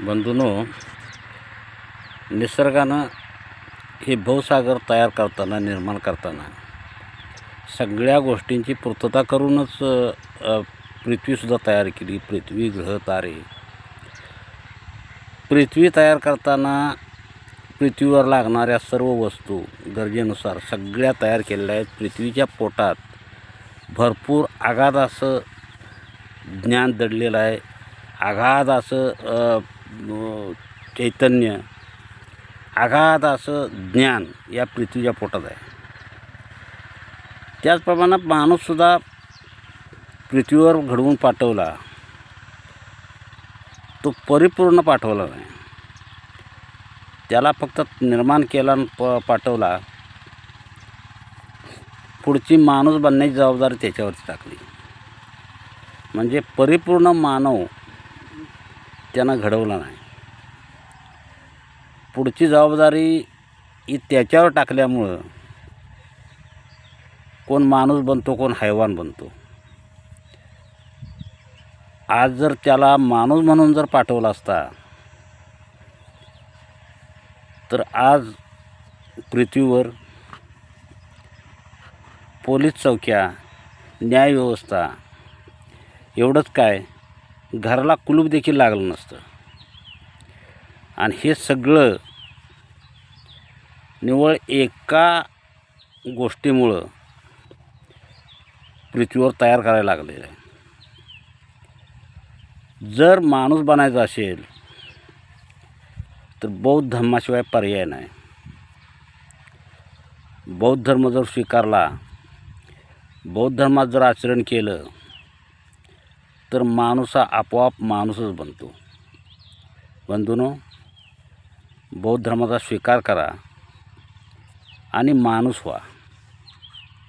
बंधूंनो, निसर्गानं हे भवसागर तयार करताना, निर्माण करताना सगळ्या गोष्टींची पूर्तता करूनच पृथ्वीसुद्धा तयार केली. पृथ्वी, ग्रह, तारे. पृथ्वी तयार करताना पृथ्वीवर लागणाऱ्या सर्व वस्तू गरजेनुसार सगळ्या तयार केलेल्या आहेत. पृथ्वीच्या पोटात भरपूर अगाध असं ज्ञान दडलेलं आहे. अगाध असं चैतन्य, अगाध असं ज्ञान या पृथ्वीच्या पोटात आहे. त्याचप्रमाणे माणूससुद्धा पृथ्वीवर घडवून पाठवला, तो परिपूर्ण पाठवला नाही. त्याला फक्त निर्माण केला आणि पाठवला. पुढची माणूस बनण्याची जबाबदारी त्याच्यावरती टाकली. म्हणजे परिपूर्ण मानव त्यानं घडवला नाही. पुढची जबाबदारी ही त्याच्यावर टाकल्यामुळं कोण माणूस बनतो, कोण हैवान बनतो. आज जर त्याला माणूस म्हणून जर पाठवला असता तर आज पृथ्वीवर पोलीस चौक्या, न्यायव्यवस्था, एवढंच काय घराला कुलूप देखील लागलं नसतं. आणि हे सगळं निव्वळ एका गोष्टीमुळं पृथ्वीवर तयार करायला लागलेलं आहे. जर माणूस बनायचा असेल तर बौद्ध धर्माशिवाय पर्याय नाही. बौद्ध धर्म जर स्वीकारला, बौद्ध धर्मात जर आचरण केलं तर माणूस हा आपोआप माणूसच बनतो. बंधूंनो, बौद्ध धर्माचा स्वीकार करा आणि माणूस व्हा.